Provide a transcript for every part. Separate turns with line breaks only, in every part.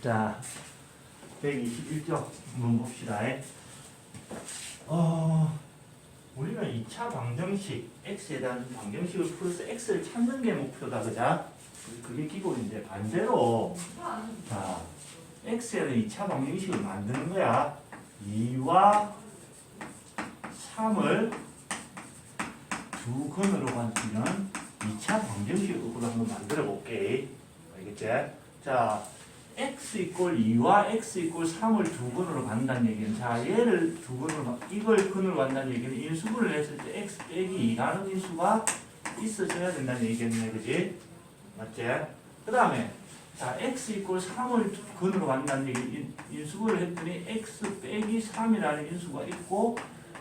자, 121쪽 한번 봅시다. 우리는 2차 방정식, x에 대한 방정식을 풀어서 x를 찾는 게 목표다, 그자? 그게 기본인데, 반대로, 자, x에 대한 2차 방정식을 만드는 거야. 2와 3을 두 근으로 가지면 2차 방정식으로 한번 만들어 볼게. 알겠지? 자, x 이꼴 2와 x 이꼴 3을 두 근으로 간다는 얘기는, 자, 얘를 두 근으로, 이걸 근으로 간다는 얘기는 인수분을 했을 때 x 빼기 2라는 인수가 있어줘야 된다는 얘기겠네, 그지? 맞지? 그 다음에, 자, x 이꼴 3을 근으로 간다는 얘기, 인수분을 했더니 x 빼기 3이라는 인수가 있고,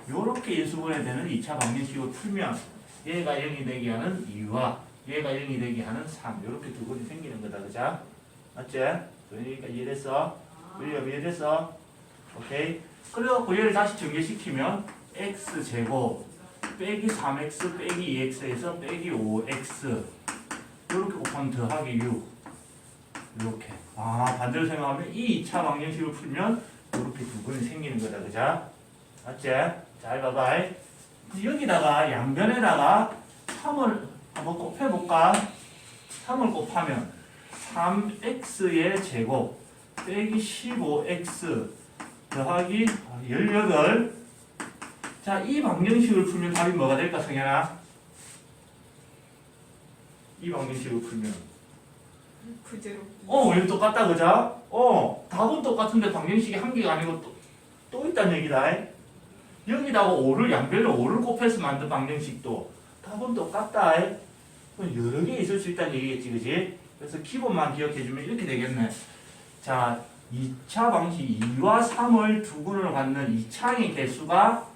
요렇게 인수분해 되는 2차 방정식을 풀면, 얘가 0이 되게 하는 2와 얘가 0이 되게 하는 3, 요렇게 두 근이 생기는 거다, 그자? 맞지? 그러니까 이해됐어? 우리가 이해됐어? 오케이? 그래갖고 얘를 다시 전개시키면 x제곱 빼기 3x 빼기 2x에서 빼기 5x 이렇게 곱하면 더하기 6 이렇게. 반대로 생각하면 이 2차 방정식을 풀면 이렇게 두 근이 생기는 거다, 그자? 맞지? 잘 봐봐. 여기다가 양변에다가 3을 한번 곱해볼까? 3을 곱하면 3x의 제곱 빼기 15x 더하기 18. 자, 이 방정식을 풀면 답이 뭐가 될까, 성현아? 이 방정식을 풀면
그대로.
왜 똑같다, 그자? 답은 똑같은데 방정식이 한 개가 아니고 또 있다는 얘기다. 여기다가 5를 양변에 5를 곱해서 만든 방정식도 답은 똑같다. 여러 개 있을 수 있다는 얘기겠지, 그지? 그래서 기본만 기억해주면 이렇게 되겠네. 자, 2차 방식 2와 3을 두 근으로 갖는 2창의 개수가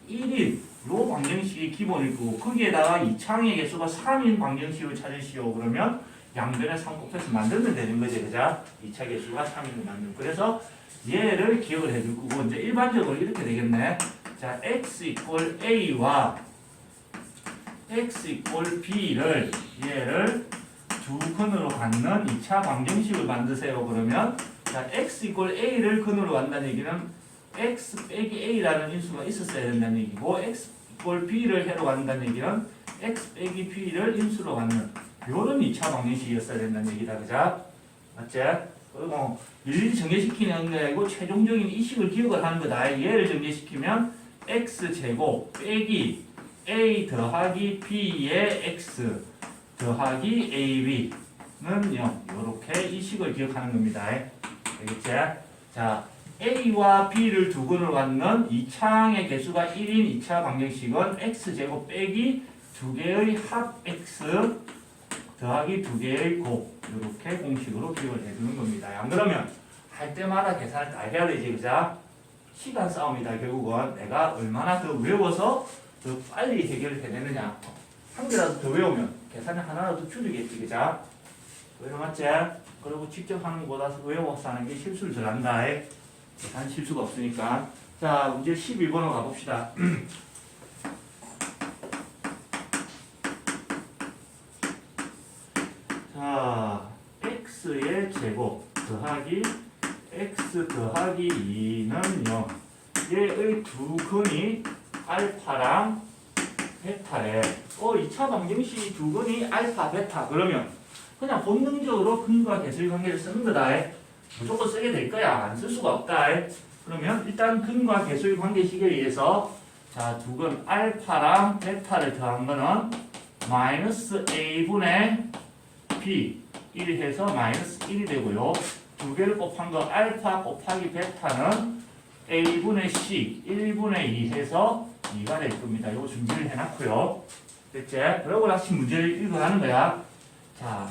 1인 요 방정식이 기본이고, 거기에다가 2창의 개수가 3인 방정식을 찾으시오. 그러면 양변에 3 곱해서 만들면 되는 거지, 그자? 2차 개수가 3인을 만들고. 그래서 얘를 기억을 해줄 거고, 이제 일반적으로 이렇게 되겠네. 자, x 이꼴 a와 x 이꼴 b를 얘를 두 근으로 갖는 2차 방정식을 만드세요. 그러면 자, x 이꼴 a를 근으로 간다는 얘기는 x 빼기 a라는 인수가 있었어야 된다는 얘기고, x 이꼴 b를 해로 간다는 얘기는 x 빼기 b를 인수로 갖는 요런 2차 방정식이었어야 된다는 얘기다, 그자? 맞지? 그리고 일일이 정리시키는 게 아니고 최종적인 이 식을 기억을 하는 거다. 얘를 정리시키면 x제곱 빼기 a 더하기 b의 x 더하기 ab는 0. 요렇게 이 식을 기억하는 겁니다. 알겠지? 자, a와 b를 두 근으로 갖는 2창의 개수가 1인 2차 방정식은 x제곱 빼기 두 개의 합 x 더하기 두 개의 곱. 요렇게 공식으로 기억을 해주는 겁니다. 안 그러면 할 때마다 계산을 다 해야 되지, 그자? 시간 싸움이다. 결국은 내가 얼마나 더 외워서 더 빨리 해결을 해내느냐. 한 개라도 더 외우면 계산을 하나라도 줄이겠지, 그자? 왜 맞지? 그리고 직접 하는 것보다 외워서 하는 게 실수를 덜 한다. 계산 실수가 없으니까. 자, 문제 12번으로 가봅시다. 자, x의 제곱 더하기 x 더하기 2는 0. 얘의 두 근이 알파랑 베타래. 2차 방정식 두 근이 알파, 베타. 그러면 그냥 본능적으로 근과 개수의 관계를 쓰는 거다. 무조건 쓰게 될 거야. 안 쓸 수가 없다. 그러면 일단 근과 개수의 관계식에 의해서 자, 두 근 알파랑 베타를 더한 거는 마이너스 a분의 b 1 해서 마이너스 1이 되고요. 두 개를 곱한 거 알파 곱하기 베타는 a분의 c 1분의 2 해서 2가 될 겁니다. 이거 준비를 해놨고요. 됐지? 그러고 다시 문제를 읽어가는 거야. 자,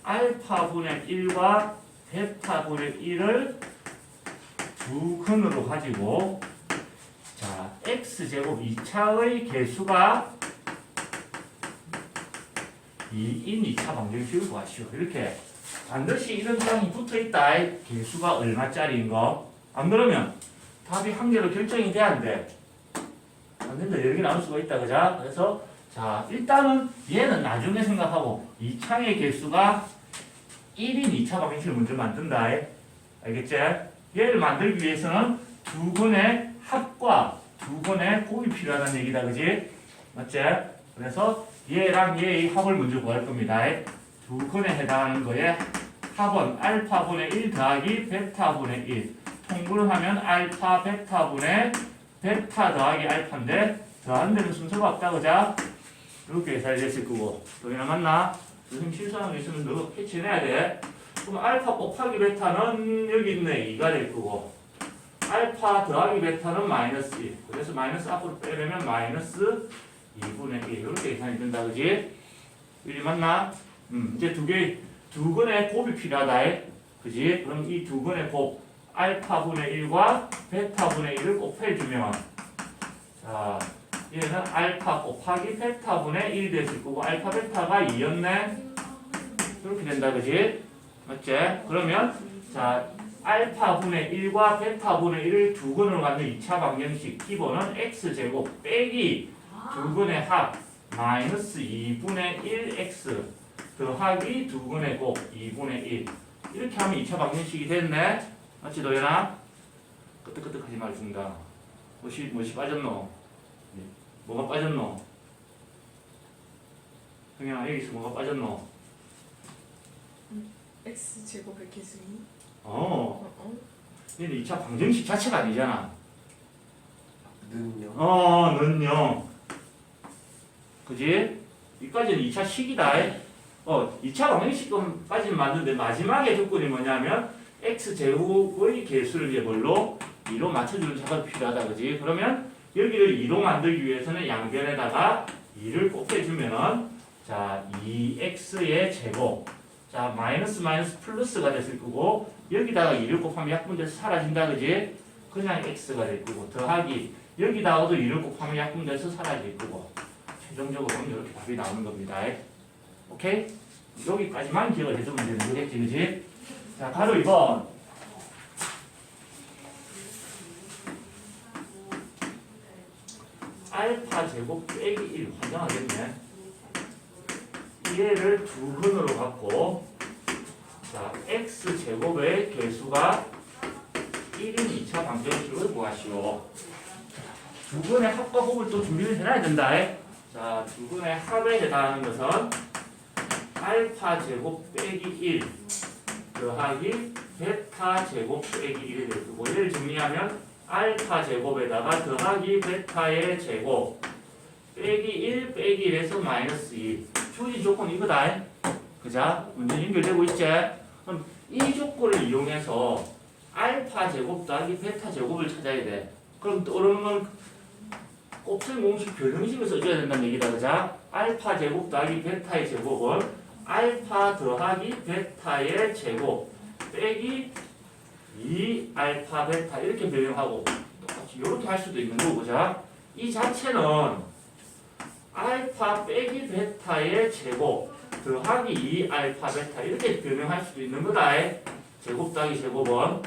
알파분의 1과 베타분의 1을 두 근으로 가지고 자, x제곱 2차의 개수가 2인 2차 방정식을 구하시오. 이렇게 반드시 이런 장이 붙어있다. 개수가 얼마짜리인 거. 안 그러면 답이 한 개로 결정이 돼야 안 돼. 안 된다. 여러 개 나올 수가 있다. 그자? 그래서 자, 일단은 얘는 나중에 생각하고 2창의 개수가 1인 2차 방정식을 먼저 만든다. 알겠지? 얘를 만들기 위해서는 두 근의 합과 두 근의 곱이 필요하다는 얘기다. 그지? 맞지? 그래서 얘랑 얘의 합을 먼저 구할 겁니다. 두 근에 해당하는 거에 합은 알파분의 1 더하기 베타분의 1. 통분을 하면 알파 베타분의 베타 더하기 알파인데 더하는 데는 순서가 없다. 그자? 이렇게 잘 됐을 거고. 동현아 맞나? 선생님 실수하는 거 있으면 너 캐치해내야 돼. 그럼 알파 곱하기 베타는 여기 있네. 2가 될 거고. 알파 더하기 베타는 마이너스 1. 그래서 마이너스 앞으로 빼려면 마이너스 2분의 1. 이렇게 계산이 된다. 그지? 이게 맞나? 이제 두 근의 곱이 필요하다. 그지? 그럼 이 두 근의 곱, 알파분의 1과 베타분의 1을 곱해주면, 자, 얘는 알파 곱하기 베타분의 1 됐을 거고, 알파 베타가 2였네? 이렇게 된다. 그지? 맞지? 그러면, 자, 알파분의 1과 베타분의 1을 두 근으로 갖는 2차 방정식 기본은 x제곱 빼기 두 근의 합 마이너스 2분의 1x 더하기 두 근의 곱 2분의 1 이렇게 하면 2차 방정식이 됐네. 맞지 도현아? 끄떡끄떡하지 말습니다. 무엇이 빠졌노? 뭐가 빠졌노? 형아 여기서 뭐가 빠졌노?
x 제곱의 계수이.
얘는 2차 방정식 자체가 아니잖아.
는요.
는요. 그지? 여기까지는 2차 식이다. 2차 방정식까지는 맞는데 마지막에 조건이 뭐냐면 x제곱의 개수를 이제 뭘로? 2로 맞춰주는 작업이 필요하다. 그지? 그러면 여기를 2로 만들기 위해서는 양변에다가 2를 곱해주면은 자 2x의 제곱 자 마이너스 플러스가 됐을 거고 여기다가 2를 곱하면 약분돼서 사라진다. 그지? 그냥 x가 될 거고 더하기 여기다가도 2를 곱하면 약분돼서 사라질 거고 최종적으로는 이렇게 답이 나오는 겁니다. 오케이? 여기까지만 기억을 해주면 되는 거겠지. 그지? 자 가로 2번 알파 제곱 빼기 1 환장하겠네. 얘를 두 근으로 갖고 자 x 제곱의 개수가 1인 2차 방정식을 구하시오. 두 근의 합과 곱을 또 준비를 해놔야 된다. 자, 두 근의 합에 해당하는 것은 알파 제곱 빼기 1 더하기 베타 제곱 빼기 1이 될 거고 얘를 정리하면 알파 제곱에다가 더하기 베타의 제곱 빼기 1 빼기 1에서 마이너스 2 주어진 조건 이거다. 그자? 문제 연결되고 있지? 그럼 이 조건을 이용해서 알파 제곱 더하기 베타 제곱을 찾아야 돼. 그럼 떠오르는 건 곱셈 공식 변형식을 써줘야 된다는 얘기다. 그자? 알파 제곱 더하기 베타의 제곱은 알파 더하기 베타의 제곱 빼기 2 알파 베타 이렇게 변형하고 똑같이 이렇게 할 수도 있는 거고. 그자? 이 자체는 알파 빼기 베타의 제곱 더하기 2 알파 베타 이렇게 변형할 수도 있는 거다. 제곱 더하기 제곱은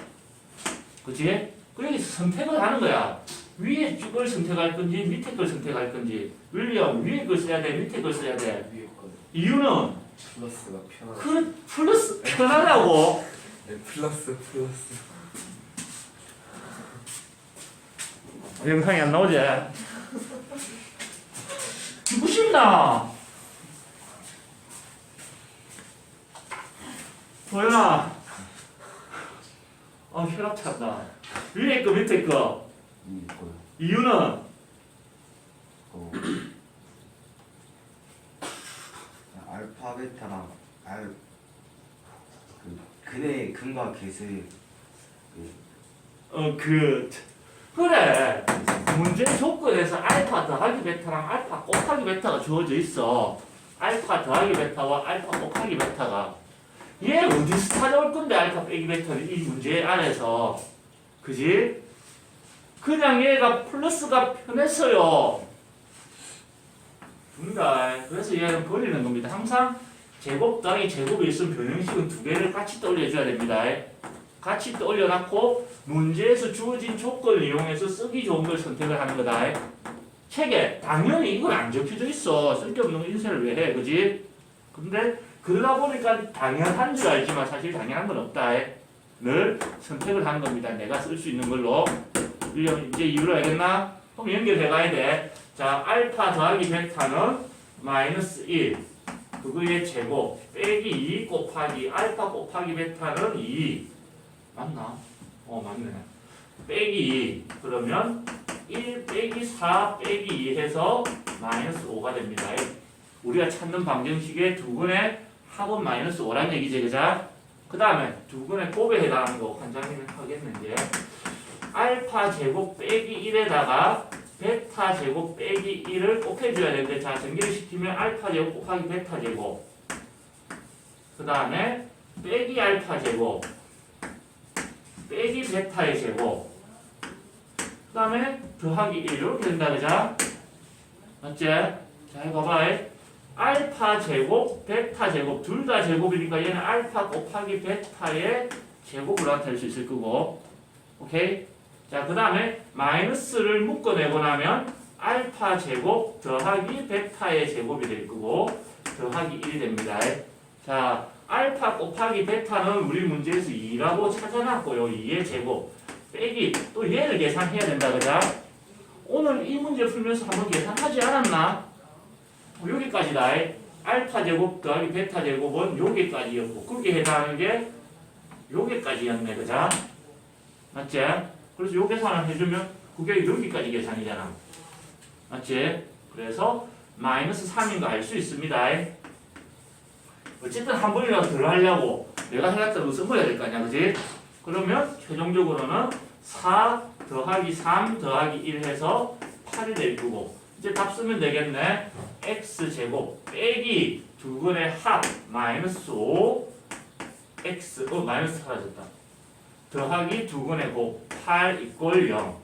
그치? 그래서 선택을 하는 거야. 위에 걸 선택할 건지 밑에 걸 선택할 건지. 윌리엄 위에 걸 써야 돼 밑에 걸 써야 돼.
위에 거.
이유는
플러스가 편하다.
그 플러스 편하다고.
네, 플러스.
영상이 안 나오지? 누구십나? 도현아. 혈압 찼다. 위에 거 밑에 거.
위에 거.
이유는
알파 베타랑 근의 근과 개수의
그래. 문제 조건에서 알파 더하기 베타랑 알파 곱하기 베타가 주어져 있어. 알파 더하기 베타와 알파 곱하기 베타가. 얘 어디서 찾아올 건데 알파 빼기 베타는 이 문제 안에서. 그지? 그냥 얘가 플러스가 편했어요. 분다. 그래서 얘는 버리는 겁니다. 항상 제곱 더하기 제곱이 있으면 변형식은 두 개를 같이 떠올려줘야 됩니다. 같이 떠올려놓고 문제에서 주어진 조건을 이용해서 쓰기 좋은 걸 선택을 하는 거다. 책에 당연히 이건 안 적혀져 있어. 쓸데없는 거 인쇄를 왜 해? 그지? 근데 그러다 보니까 당연한 줄 알지만 사실 당연한 건 없다. 늘 선택을 하는 겁니다. 내가 쓸 수 있는 걸로. 이제 이유를 알겠나? 그럼 연결해 가야 돼. 자, 알파 더하기 베타는 마이너스 1. 그거의 제곱 빼기 2 곱하기 알파 곱하기 베타는 2. 맞나? 맞네. 빼기 2. 그러면 1 빼기 4 빼기 2 해서 마이너스 5가 됩니다. 우리가 찾는 방정식의 두근의 합은 마이너스 5란 얘기지, 그자? 그 다음에 두근의 곱에 해당하는 거 관장님이 하겠는데, 알파 제곱 빼기 1에다가 베타 제곱 빼기 1을 곱해줘야 되는데, 자, 전개를 시키면 알파 제곱 곱하기 베타 제곱, 그 다음에 빼기 알파 제곱 빼기 베타의 제곱, 그 다음에 더하기 1 이렇게 된다, 그자? 맞지? 자, 해봐봐. 알파 제곱, 베타 제곱 둘 다 제곱이니까 얘는 알파 곱하기 베타의 제곱으로 나타낼 수 있을 거고, 오케이? 자, 그 다음에 마이너스를 묶어내고 나면 알파 제곱 더하기 베타의 제곱이 될 거고 더하기 1이 됩니다. 자, 알파 곱하기 베타는 우리 문제에서 2라고 찾아놨고요. 2의 제곱 빼기 또 얘를 계산해야 된다, 그자? 오늘 이 문제 풀면서 한번 계산하지 않았나? 여기까지다. 알파 제곱 더하기 베타 제곱은 여기까지였고 거기에 해당하는 게 여기까지였네, 그자? 맞지? 그래서 요 계산을 해주면 그게 여기까지 계산이잖아. 맞지? 그래서 마이너스 3인 거 알 수 있습니다. 어쨌든 한 번이라도 덜 하려고 내가 생각대로 써버려야 될 거 아니야, 그지? 그러면 최종적으로는 4 더하기 3 더하기 1 해서 8이 될 거고, 이제 답 쓰면 되겠네. x제곱 빼기 두근의 합 마이너스 5 x 마이너스 사라졌다. 더하기 두근의 곱 8 이꼴 0.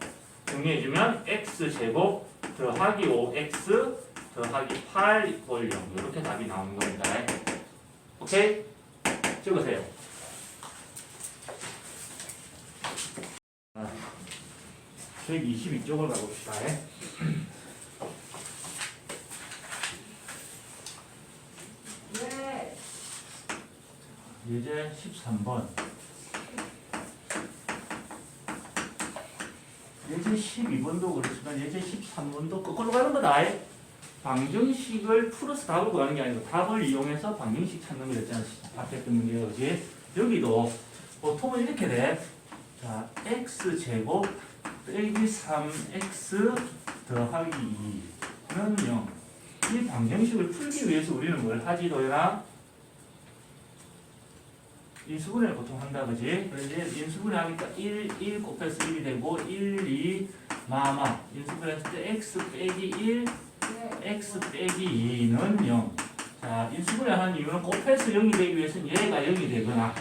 정리해주면 x제곱 더하기 5x 더하기 8 이꼴 0. 이렇게 답이 나오는 겁니다. 오케이? 찍으세요. 122쪽을 가봅시다. 예제 13번. 예제 12번도 그렇지만 예제 13번도 거꾸로 가는 거다. 방정식을 풀어서 답을 구하는 게 아니고 답을 이용해서 방정식 찾는 거 됐잖아. 앞에 했던 문제가, 그지? 여기도 보통은 이렇게 돼. 자, x제곱 빼기 3x 더하기 2는 0. 이 방정식을 풀기 위해서 우리는 뭘 하지, 도현아? 인수분해를 보통 한다, 그지? 그래서 인수분해 하니까 1 곱해서 1이 되고 1, 2, 마마 인수분해 했을 때 x 빼기 1, x 빼기 2는 0. 자, 인수분해 하는 이유는 곱해서 0이 되기 위해서는 얘가 0이 되거나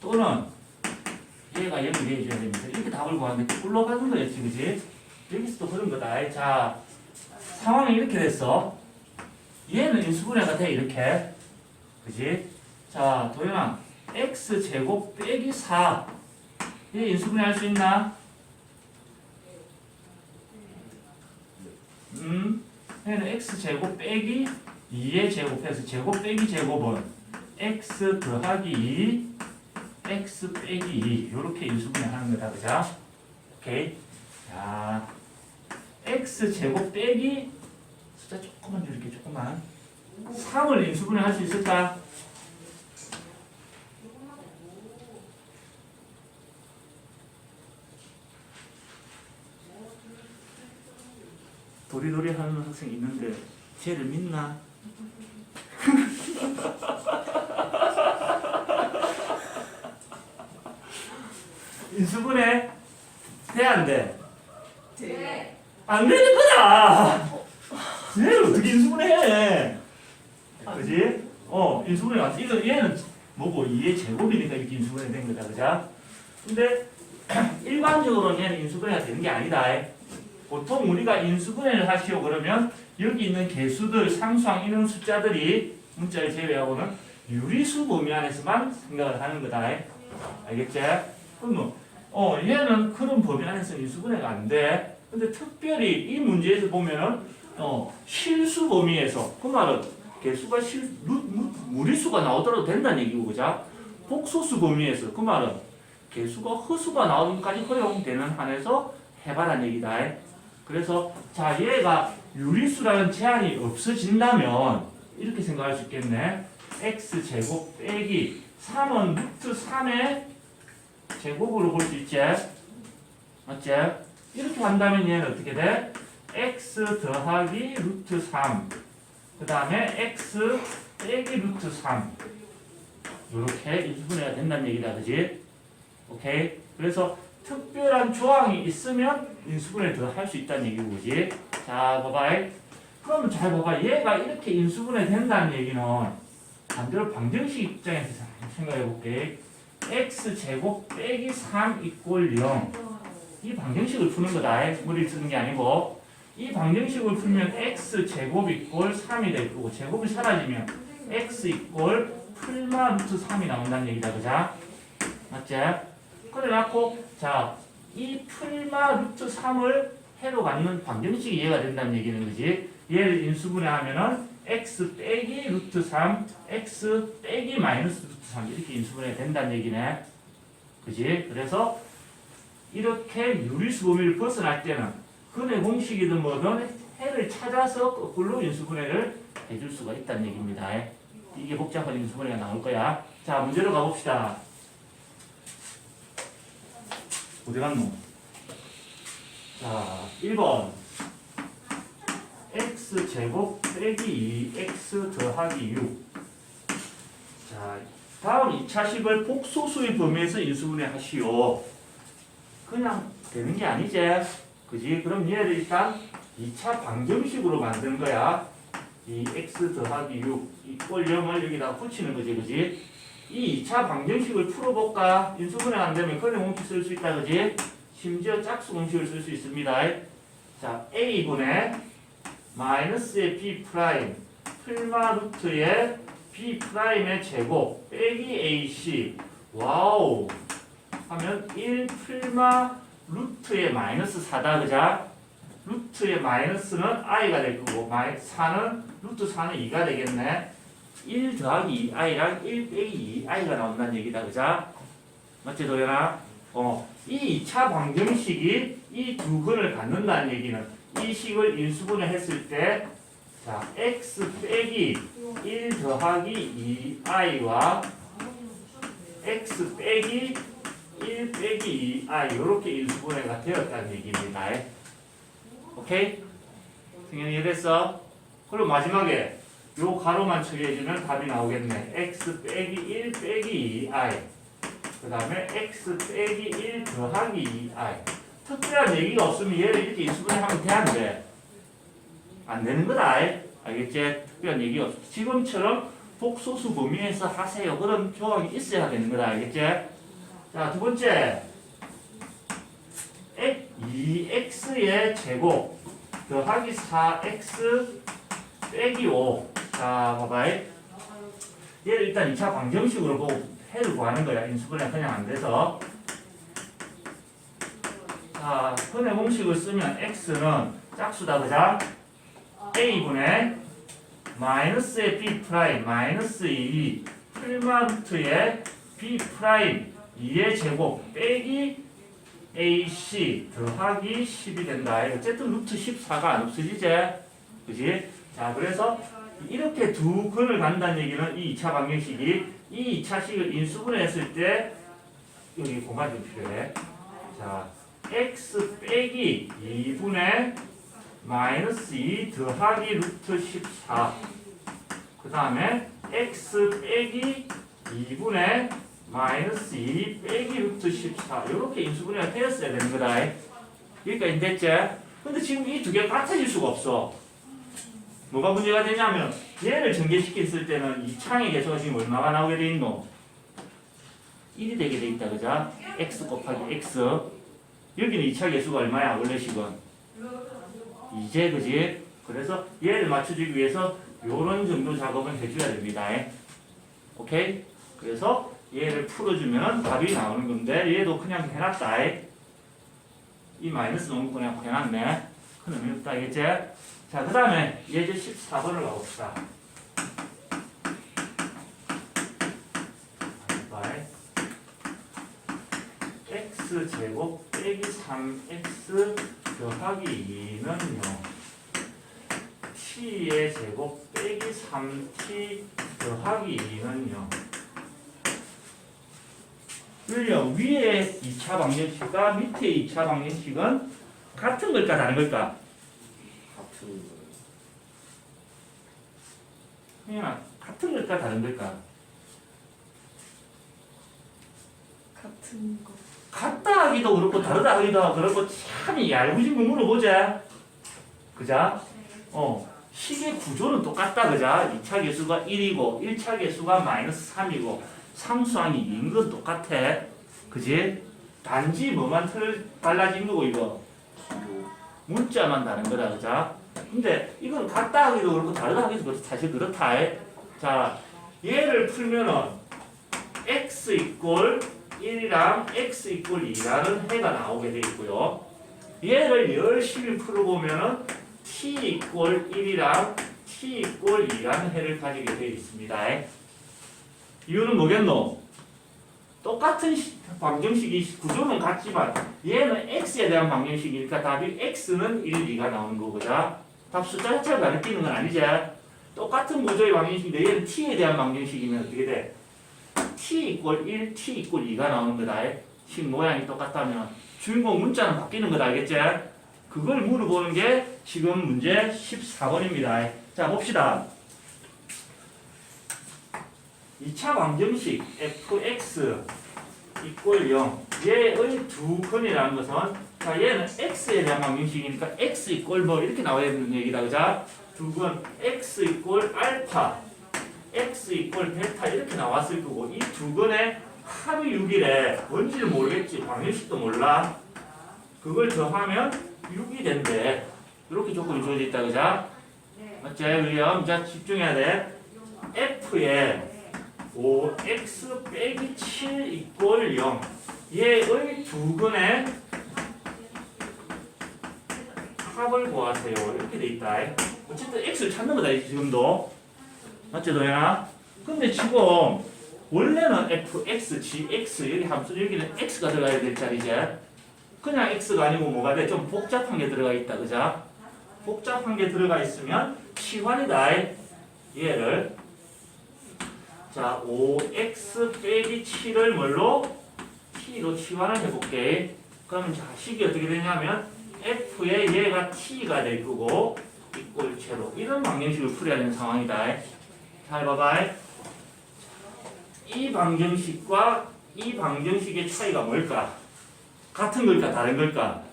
또는 얘가 0이 되어줘야 됩니다. 이렇게 답을 구하는데 꿀로 가는 거였지, 그지? 여기서도 그런 거다. 자, 상황이 이렇게 됐어. 얘는 인수분해가 돼, 이렇게. 그지? 자, 도현아, x제곱 빼기 4. 얘 인수분해 할 수 있나? 얘는 x제곱 빼기 2의 제곱해서 제곱 빼기 제곱은 x 더하기 2, x 빼기 2. 요렇게 인수분해 하는 거다, 그죠? 오케이. 자, x제곱 빼기 숫자 조금만 줄게, 조금만. 3을 인수분해 할 수 있을까? 도리도리 하는 학생 있는데 쟤를 믿나? 인수분해 돼, 안 돼?
네.
안 되는 거다. 얘를 어떻게 인수분해? 그지? 인수분해 맞지? 이거 얘는 뭐고 2의 제곱이니까 이렇게 인수분해 된 거다, 그자? 근데 일반적으로는 얘는 인수분해가 되는 게 아니다. 보통 우리가 인수분해를 하시오 그러면 여기 있는 개수들, 상수항 이런 숫자들이 문자를 제외하고는 유리수 범위 안에서만 생각을 하는 거다. 알겠지? 그럼 얘는 그런 범위 안에서 인수분해가 안 돼. 근데 특별히 이 문제에서 보면은 실수 범위에서, 그 말은 개수가 무리수가 나오더라도 된다는 얘기고, 그죠? 복소수 범위에서 그 말은 개수가 허수가 나오는 것까지 허용되는 한에서 해봐라는 얘기다. 그래서 자 얘가 유리수라는 제한이 없어진다면 이렇게 생각할 수 있겠네. x제곱 빼기 3은 루트 3의 제곱으로 볼 수 있지? 맞지? 이렇게 한다면 얘는 어떻게 돼? x 더하기 루트 3, 그 다음에 x 빼기 루트 3 이렇게 인수분해가 된다는 얘기다. 그지? 오케이? 그래서 특별한 조항이 있으면 인수분해 더 할 수 있다는 얘기고, 그지? 자, 봐봐. 그럼 잘 봐봐. 얘가 이렇게 인수분해 된다는 얘기는 반대로 방정식 입장에서 생각해 볼게. x제곱 빼기 3 이꼴 0. 이 방정식을 푸는 거다. 머리를 쓰는 게 아니고. 이 방정식을 풀면 x제곱 이꼴 3이 될 거고, 제곱이 사라지면 x 이꼴 풀마 루트 3이 나온다는 얘기다. 그자? 맞지? 그래 놓고 자, 이 풀마 루트 3을 해로 갖는 방정식이 이해가 된다는 얘기는, 그지? 얘를 인수분해하면은 x 빼기 루트 3, x 빼기 마이너스 루트 3 이렇게 인수분해 된다는 얘기네. 그지? 그래서 이렇게 유리수 범위를 벗어날 때는 근의 공식이든 뭐든 해를 찾아서 거꾸로 인수분해를 해줄 수가 있다는 얘기입니다. 이게 복잡한 인수분해가 나올 거야. 자, 문제로 가봅시다. 어디 갔노? 자, 1번 x제곱 빼기 2x 더하기 6. 자, 다음 2차식을 복소수의 범위에서 인수분해 하시오. 그냥 되는 게 아니지. 그지? 그럼 얘를 일단 2차 방정식으로 만드는 거야. 이 x 더하기 6 이꼴 0을 여기다 붙이는 거지. 그지? 이 2차 방정식을 풀어볼까? 인수분해 안 되면 근의 공식 쓸 수 있다. 그지? 심지어 짝수 공식을 쓸 수 있습니다. 자, a분의 마이너스의 b 프라임 풀마 루트의 b 프라임의 제곱 빼기 ac 와우 하면 1 풀마 루트의 마이너스 4다. 그자? 루트의 마이너스는 i가 될 거고 4는 루트 4는 2가 되겠네. 1 더하기 2i랑 1 빼기 2i가 나온다는 얘기다. 그자? 맞지 도연아? 이 2차 방정식이 이 두 근을 갖는다는 얘기는 이 식을 인수분해 했을 때 자, x 빼기 1 더하기 2i와 x 빼기 1 빼기 2i 이렇게 인수분해가 되었다는 얘기입니다. 오케이? 승현이 이해됐어? 그리고 마지막에 요 가로만 처리해주면 답이 나오겠네. x 빼기 1 빼기 2i 그 다음에 x 빼기 1 더하기 2i. 특별한 얘기가 없으면 얘를 이렇게 인수분해하면 돼, 안 돼? 안 되는 거다. 알겠지? 특별한 얘기가 없어. 지금처럼 복소수 범위에서 하세요. 그런 조항이 있어야 되는 거다. 알겠지? 자, 두 번째 2x의 제곱 더하기 4x 빼기 5. 자, 봐봐. 얘를 일단 2차 방정식으로 보고 해를 구하는 거야. 인수분해 그냥 안 돼서. 자, 근의 공식을 쓰면 x는 짝수다. 그자? a분의 마이너스의 b 프라임 마이너스 2 풀마 루트의 b 프라임 2의 제곱 빼기 ac 더하기 10이 된다. 어쨌든 루트 14가 안 없어지지? 그지? 자, 그래서 이렇게 두 근을 간다는 얘기는 이 2차 방정식이 이 2차식을 인수분해했을 때 여기 공간 좀 필요해. 자, x 빼기 2분의 마이너스 2 더하기 루트 14. 그 다음에 x 빼기 2분의 마이너스 2 빼기 루트 14. 이렇게 인수분해가 되었어야 되는 거다. 여기까지 됐지? 근데 지금 이 두 개가 같아질 수가 없어. 뭐가 문제가 되냐면 얘를 전개시켰을 때는 이 창의 개수가 지금 얼마가 나오게 돼 있노? 1이 되게 돼 있다. 그죠? x 곱하기 x. 여기는 2차 개수가 얼마야? 원래 식은 이제, 그지? 그래서 얘를 맞춰주기 위해서 요런 정도 작업은 해줘야 됩니다. 오케이? 그래서 얘를 풀어주면 답이 나오는 건데 얘도 그냥 해놨다. 이 마이너스 놓은 거 그냥 해놨네. 큰 의미 없다. 알겠지? 자, 그 다음에 예제 14번을 가봅시다. 2x제곱 빼기 3x 더하기 2는요 t의 제곱 빼기 3t 더하기 2는요 위에 2차 방정식과 밑에 2차 방정식은 같은 걸까 다른 걸까?
같은
그냥 같은 걸까 다른 걸까?
같은 거.
같다 하기도 그렇고 다르다 하기도 그렇고 참 얄궂은 거 물어보자. 그자? 식의 구조는 똑같다. 그자? 2차 계수가 1이고 1차 계수가 마이너스 3이고 상수항이 2인 건 똑같아. 그지? 단지 뭐만 달라진 거고 이거 문자만 다른 거다. 그자? 근데 이건 같다 하기도 그렇고 다르다 하기도 그렇고 사실 그렇다. 자, 얘를 풀면은 x 이꼴 1이랑 x 이꼴 2라는 해가 나오게 돼 있고요. 얘를 열심히 풀어보면은 t 이꼴 1이랑 t 이꼴 2라는 해를 가지게 되어 있습니다. 이유는 뭐겠노? 똑같은 방정식이 구조는 같지만 얘는 x에 대한 방정식이니까 답이 x는 1, 2가 나오는 거보다 답 숫자 자체가 가리키는 건 아니지. 똑같은 구조의 방정식인데 얘는 t에 대한 방정식이면 어떻게 돼? t 이꼴 1, t 이꼴 2가 나오는 거다. 식 모양이 똑같다면 주인공 문자는 바뀌는 거다. 알겠지? 그걸 물어보는 게 지금 문제 14번입니다. 자, 봅시다. 2차 방정식 fx 이꼴 0 얘의 두 근이라는 것은 자 얘는 x에 대한 방정식이니까 x 이꼴 뭐 이렇게 나와야 되는 얘기다. 그자? 두 근 x 이꼴 알파 x 이꼴 베타 이렇게 나왔을 거고 이 두 근에 하루 6일에 뭔지를 모르겠지. 방정식도 몰라. 그걸 더하면 6이 된대. 이렇게 조건이 주어져 있다. 그자? 맞지? william? 자 집중해야 돼. f에 5x 빼기 7 이꼴 0 얘의 두 근의 합을 구하세요. 이렇게 돼 있다. 어쨌든 x를 찾는 거다. 지금도 맞지 도현아? 근데 지금 원래는 fx, gx 여기 함수 여기는 x가 들어가야 될 자리지. 그냥 x가 아니고 뭐가 돼? 좀 복잡한 게 들어가 있다. 그자? 복잡한 게 들어가 있으면 치환이다. 얘를 자 5x 빼기 7을 뭘로? t로 치환을 해볼게. 그럼 자 식이 어떻게 되냐면 f에 얘가 t가 될 거고 이꼴 제로 이런 방정식을 풀어야 되는 상황이다. 잘 봐봐. 이 방정식과 이 방정식의 차이가 뭘까? 같은 걸까 다른 걸까?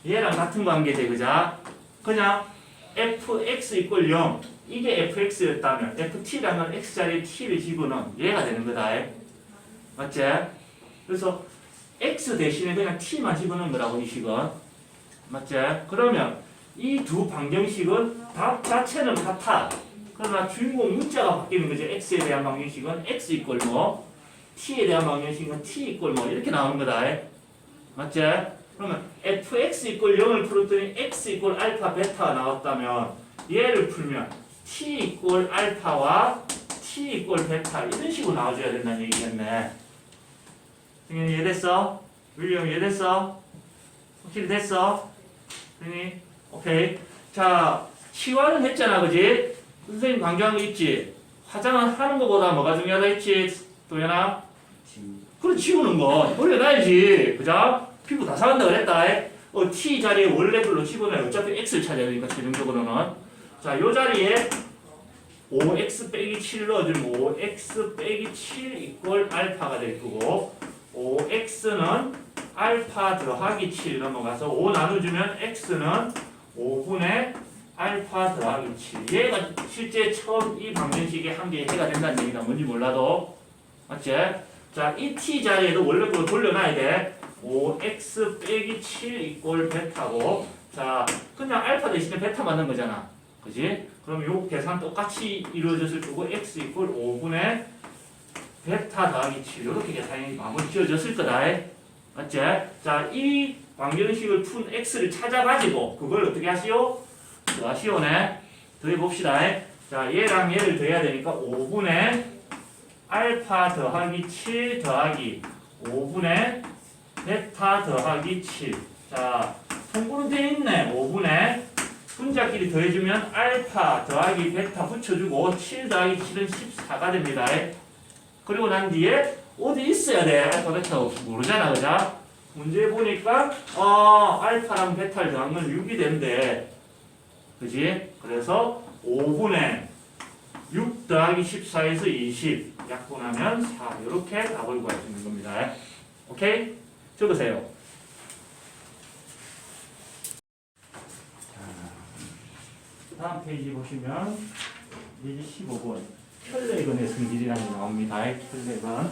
얘랑 같은 관계돼. 그자? 그냥 fx 이꼴 0 이게 fx였다면 ft라는 x자리에 t를 집어넣으면 얘가 되는 거다. 맞지? 그래서 x 대신에 그냥 t만 집어넣은 거라고 이 식은. 맞지? 그러면 이 두 방정식은 답 자체는 같아. 그러나 주인공 문자가 바뀌는 거지. x에 대한 방정식은 x 이꼴 뭐 t에 대한 방정식은 t 이꼴 뭐 이렇게 나오는 거다. 맞지? 그러면 fx 이꼴 0을 풀었더니 x 이꼴 알파 베타가 나왔다면 얘를 풀면 t 이꼴 알파와 t 이꼴 베타 이런 식으로 나와줘야 된다는 얘기겠네. 승현이 이해됐어? 윌리엄 이해됐어? 확실히 됐어? 승현이? 오케이. 자, 치환은 했잖아. 그지? 선생님 강조한 거 있지? 화장을 하는 것보다 뭐가 중요하다 했지? 도현아? 그래 지우는 거 올려놔야지. 그자? 피부 다 상한다 그랬다. t 자리에 원래 글로 집어넣으면 어차피 x를 찾아야 되니까 최종적으로는 자, 요 자리에 5x 빼기 7 넣어주면 5x 빼기 7 이꼴 알파가 될 거고 5x는 알파 더하기 7 넘어가서 5 나눠주면 x는 5분의 알파 더하기 7 얘가 실제 처음 이 방정식의 한계의 해가 된다는 얘기다. 뭔지 몰라도 맞지? 자, 이 t 자리에도 원래 걸 돌려놔야 돼. 5x 빼기 7 이꼴 베타고 자, 그냥 알파 대신에 베타 맞는 거잖아. 그지? 그럼 요 계산 똑같이 이루어졌을 거고 x 이꼴 5분의 베타 더하기 7 이렇게 계산이 마무리 지어졌을 거다. 맞지? 자, 이 방정식을 푼 x를 찾아가지고 그걸 어떻게 하시오? 더하시오네. 더해봅시다. 자, 얘랑 얘를 더해야 되니까 5분의 알파 더하기 7 더하기 5분의 베타 더하기 7. 자, 통분은 돼 있네. 5분의 분자끼리 더해주면 알파 더하기 베타 붙여주고 7 더하기 7은 14가 됩니다. 그리고 난 뒤에 어디 있어야 돼? 알파 베타 모르잖아, 그죠? 문제 보니까 알파랑 베타를 더한 건 6이 된대. 그지? 그래서 5분의 6 더하기 14에서 20 약분하면 4 이렇게 답을 구할 수 있는 겁니다. 오케이? 적으세요. 다음 페이지 보시면 페이지 15번 켈레건의 성질이라는 게 나옵니다. 켈레건.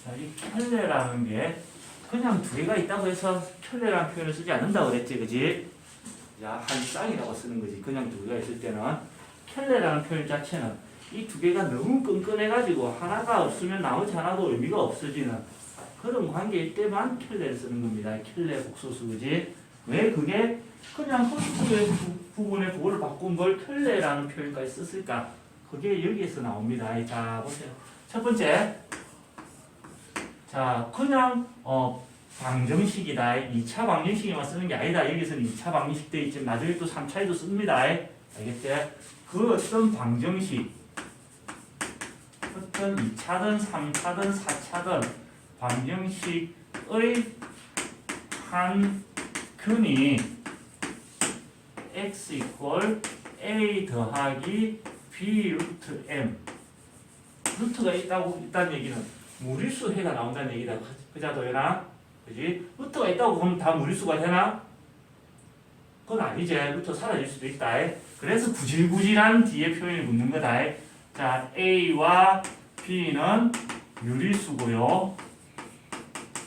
자, 이 켈레라는 게 그냥 두 개가 있다고 해서 켈레라는 표현을 쓰지 않는다고 그랬지, 그지? 자, 한 쌍이라고 쓰는 거지. 그냥 두 개가 있을 때는 켈레라는 표현 자체는 이 두 개가 너무 끈끈해가지고 하나가 없으면 나머지 하나도 의미가 없어지는 그런 관계일 때만 켈레를 쓰는 겁니다. 켈레 복소수, 그지? 왜 그게 그냥 허수의 부분의 부호를 바꾼 걸 켈레라는 표현까지 썼을까? 그게 여기에서 나옵니다. 자, 보세요. 첫 번째. 자, 그냥 방정식이다. 2차 방정식에만 쓰는 게 아니다. 여기서는 2차 방정식 돼 있지만 나중에 또 3차에도 씁니다. 알겠지? 그 어떤 방정식, 어떤 2차든 3차든 4차든 방정식의 한 근이 x 이퀄 a 더하기 b 루트 m 루트가 있다는 얘기는 무리수 해가 나온다는 얘기다. 그자 도연아? 그지? 루트가 있다고 보면 다 무리수가 되나? 그건 아니지. 루트 사라질 수도 있다. 그래서 구질구질한 뒤에 표현이 붙는 거다. 자, A와 B는 유리수고요.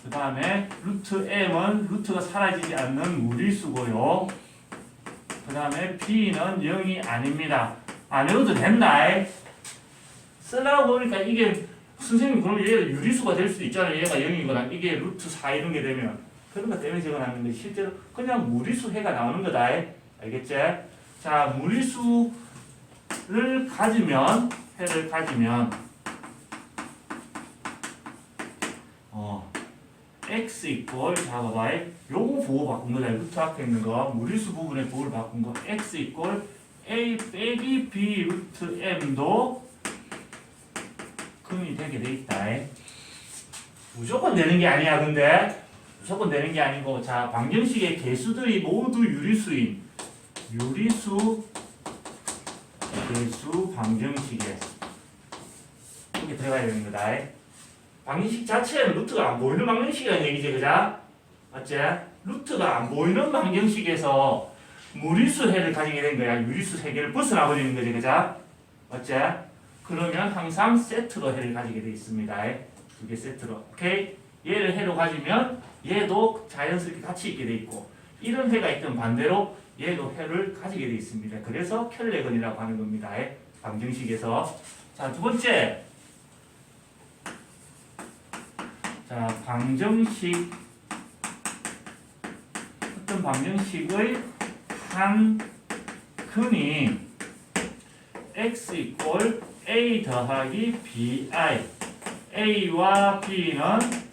그 다음에 루트 M은 루트가 사라지지 않는 무리수고요. 그 다음에 B는 0이 아닙니다. 안 외워도 된다. 쓰려고 보니까 이게 선생님 그럼 얘가 유리수가 될 수도 있잖아요. 얘가 0이거나 이게 루트 4 이런 게 되면 그런 것 때문에 적어놨는데 실제로 그냥 무리수 해가 나오는 거다. 알겠지? 자, 무리수를 가지면 해를 가지면 x 이퀄 자 봐봐. 요거 보호 바꾼 거다. 루트 앞에 있는 거 무리수 부분의 보호를 바꾼 거 x 이퀄 a 빼기 b 루트 m도 근이 되게 돼 있다. 무조건 되는 게 아니야. 근데 무조건 되는 게 아니고 자 방정식의 개수들이 모두 유리수인 유리수 개수 방정식에 이렇게 들어가야 되는 거다. 방정식 자체는 루트가 안 보이는 방정식이라는 얘기지, 그자? 맞지? 루트가 안 보이는 방정식에서 무리수 해를 가지게 된 거야. 유리수 세 개를 벗어나 버리는 거지, 그자? 맞지? 그러면 항상 세트로 해를 가지게 돼 있습니다. 두 개 세트로. 오케이? 얘를 해로 가지면 얘도 자연스럽게 같이 있게 돼 있고 이런 해가 있던 반대로 얘도 해를 가지게 돼 있습니다. 그래서 켈레건이라고 하는 겁니다. 방정식에서. 자, 두 번째. 자, 방정식 어떤 방정식의 한 근이 x 이퀄 a 더하기 bi a와 b는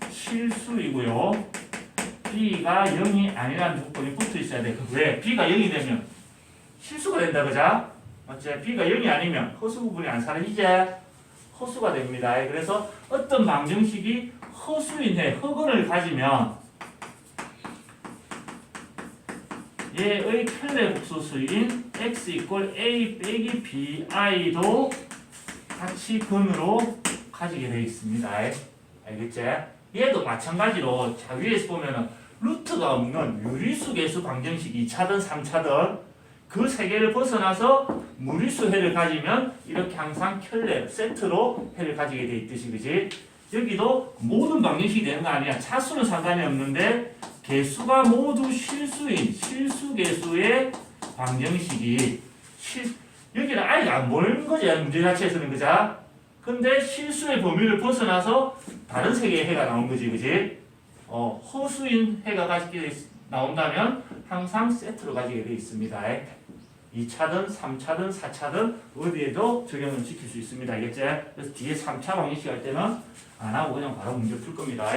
실수이고요. b가 0이 아니라는 조건이 붙어 있어야 돼. 왜? b가 0이 되면 실수가 된다, 그자? 맞지? b가 0이 아니면 허수 부분이 안 사라지지? 허수가 됩니다. 그래서 어떤 방정식이 허수인 해, 허근을 가지면 얘의 켈레 복소수인 x 이퀄 a 빼기 bi도 같이 근으로 가지게 되어 있습니다. 알겠지? 얘도 마찬가지로 자 위에서 보면은 루트가 없는 유리수 개수 방정식 2차든 3차든 그 세 개를 벗어나서 무리수 해를 가지면 이렇게 항상 켈레 세트로 해를 가지게 돼 있듯이, 그지? 여기도 모든 방정식이 되는 거 아니야. 차수는 상관이 없는데 개수가 모두 실수인 실수 개수의 방정식이 여기는 아예 안 보이는 거지. 문제 자체에서는, 그자? 근데 실수의 범위를 벗어나서 다른 세 개의 해가 나온 거지, 그지? 허수인 해가 가지게 나온다면 항상 세트로 가지게 돼 있습니다. 2차든 3차든 4차든 어디에도 적용을 시킬 수 있습니다. 알겠지? 그래서 뒤에 3차 방정식 할 때는 안 하고 그냥 바로 문제 풀 겁니다.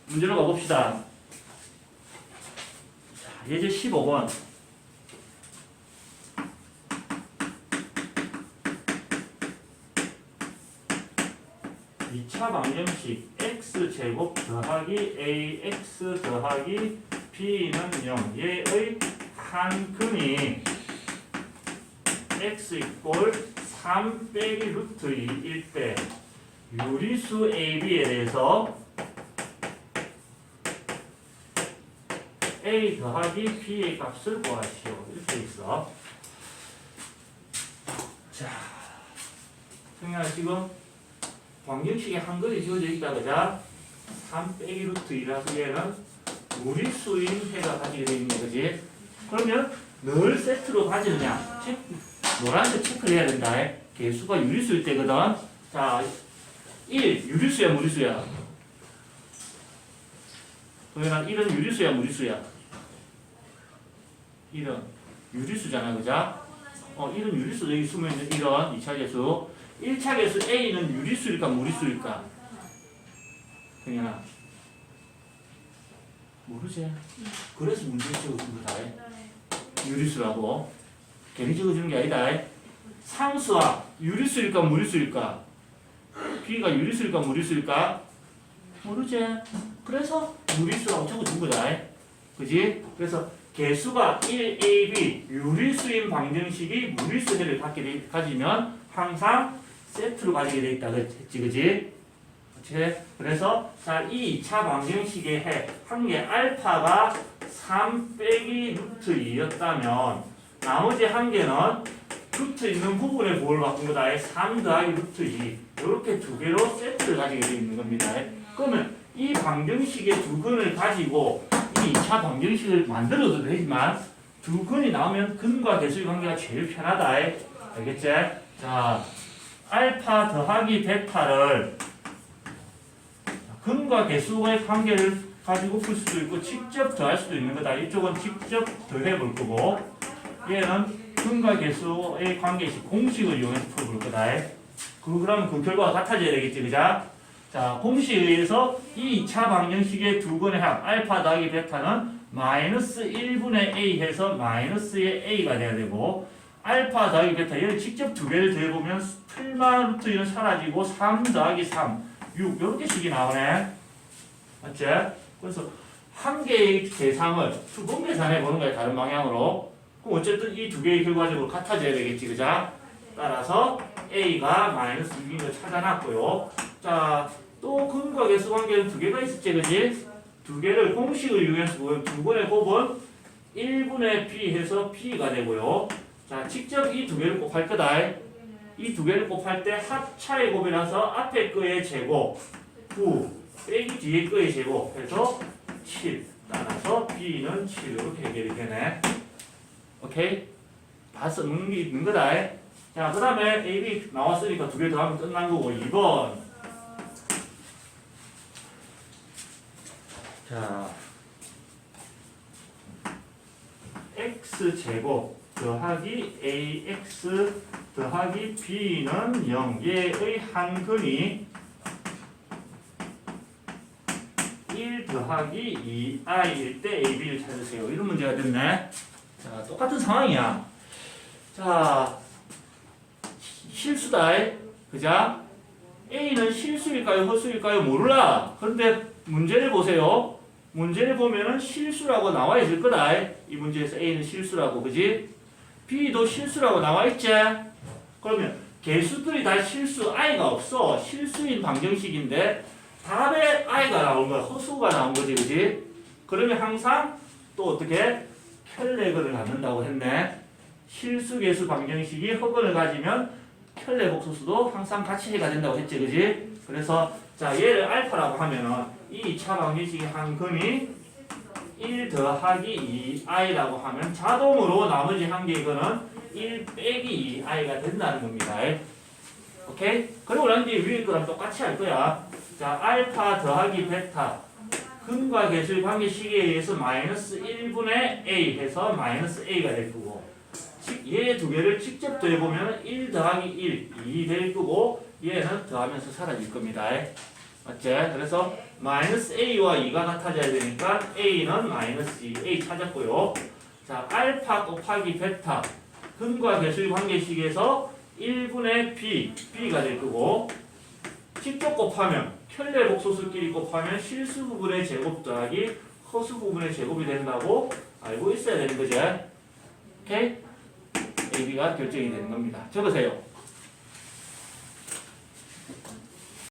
문제로 가봅시다. 자, 예제 15번. 2차 방정식 x제곱 더하기 ax 더하기 b는 0 얘의 한 근이 x 이꼴 3 빼기 루트 2일 때 유리수 ab에 대해서 a 더하기 b의 값을 구하시오. 이렇게 있어. 자, 성현아 지금 방정식에 한 근이 지워져 있다 그자? 3 빼기 루트 2라서 얘는 무리수인 해가 가지게 되어 있는 거지. 그러면 늘 세트로 가지느냐? 노란색 체크를 해야 된다. 개수가 유리수일 때거든. 자, 1 유리수야 무리수야? 동현아 1은 유리수야 무리수야? 1은 유리수잖아 그자? 1은 유리수 여기 숨어 있는 1은 2차 개수. 1차 개수 A는 유리수일까 무리수일까? 동현아 모르지? 그래서 문제 적어준 거다. 유리수라고. 괜히 적어주는 게 아니다. 상수와 유리수일까 무리수일까? B가 유리수일까 무리수일까? 모르지? 그래서 무리수라고 적어준 거다. 그지? 그래서 개수가 1AB 유리수인 방정식이 무리수해를 가지면 항상 세트로 가지게 돼 있다. 그치? 그지? 그치? 그래서 자, 이 2차 방정식의 해, 한 개 알파가 3 빼기 루트 2였다면 나머지 한 개는 루트 있는 부분의 부호를 바꾼 거다. 3 더하기 루트 2 이렇게 두 개로 세트를 가지게 되어 있는 겁니다. 그러면 이 방정식의 두 근을 가지고 이 2차 방정식을 만들어도 되지만 두 근이 나오면 근과 개수의 관계가 제일 편하다. 알겠지? 자, 알파 더하기 베타를 근과 개수의 관계를 가지고 풀 수도 있고 직접 더할 수도 있는 거다. 이쪽은 직접 더해 볼 거고 얘는 근과 개수의 관계식 공식을 이용해서 풀어볼 거다. 그러면 그 결과가 같아져야 되겠지, 그자? 자, 공식에 의해서 이 2차 방정식의 두 근의 합 알파 더하기 베타는 마이너스 1분의 a 해서 마이너스의 a가 돼야 되고 알파 더하기 베타 얘를 직접 두 개를 더해보면 풀만 루트 1은 사라지고 3 더하기 3 6 이렇게 식이 나오네. 맞지? 그래서 한 개의 계상을 수분 계산해 보는 거야. 다른 방향으로. 그럼 어쨌든 이 두 개의 결과적으로 같아져야 되겠지. 그자? 따라서 a가 마이너스 6인 걸 찾아놨고요. 자, 또 근과 개수 관계는 두 개가 있었지. 그지? 두 개를 공식을 이용해서 두 번의 곱은 1분의 b 해서 p가 되고요. 자, 직접 이 두 개를 곱할 거다. 이 두 개를 곱할 때 합차의 곱이라서 앞에 거의 제곱 9 빼기 뒤에 거의 제곱 해서 7 따라서 b는 7 이렇게 해결이 되네. 오케이? 다 써놓는 게 있는 거다. 자, 그 다음에 a, b 나왔으니까 두 개 더 하면 끝난 거고 2번. 자, x제곱 더하기 ax 더하기 b는 0 얘의 한 근이 1 더하기 2i일 때 ab를 찾으세요. 이런 문제가 됐네. 자, 똑같은 상황이야. 자, 실수다. 그자? a는 실수일까요 허수일까요 몰라. 그런데 문제를 보세요. 문제를 보면은 실수라고 나와 있을 거다. 이 문제에서 a는 실수라고, 그지? b도 실수라고 나와 있지? 그러면 개수들이 다 실수, i가 없어. 실수인 방정식인데 답에 i가 나온 거야. 허수가 나온 거지, 그지? 그러면 항상 또 어떻게? 켤레근을 갖는다고 했네. 실수 개수 방정식이 허근을 가지면 켤레 복소수도 항상 같이 해가 된다고 했지, 그지? 그래서 자, 얘를 알파라고 하면은 이 2차 방정식의 한 근이 1 더하기 2i라고 하면 자동으로 나머지 한 개 이거는 1 빼기 2i가 된다는 겁니다. 오케이? 그리고 난 뒤에 위에 거랑 똑같이 할 거야. 자, 알파 더하기 베타 근과 개수의 관계식에 의해서 마이너스 1분의 a 해서 마이너스 a가 될 거고 얘 두 개를 직접 더해보면 1 더하기 1, 2 될 거고 얘는 더하면서 사라질 겁니다. 맞지? 그래서 마이너스 a와 2가 같아져야 되니까 a는 마이너스 2, a 찾았고요. 자, 알파 곱하기 베타 근과 계수의 관계식에서 1분의 b, b가 될 거고 직접 곱하면 편례 복소수끼리 곱하면 실수 부분의 제곱 더하기 허수 부분의 제곱이 된다고 알고 있어야 되는 거죠. 오케이? AB가 결정이 되는 겁니다. 적으세요.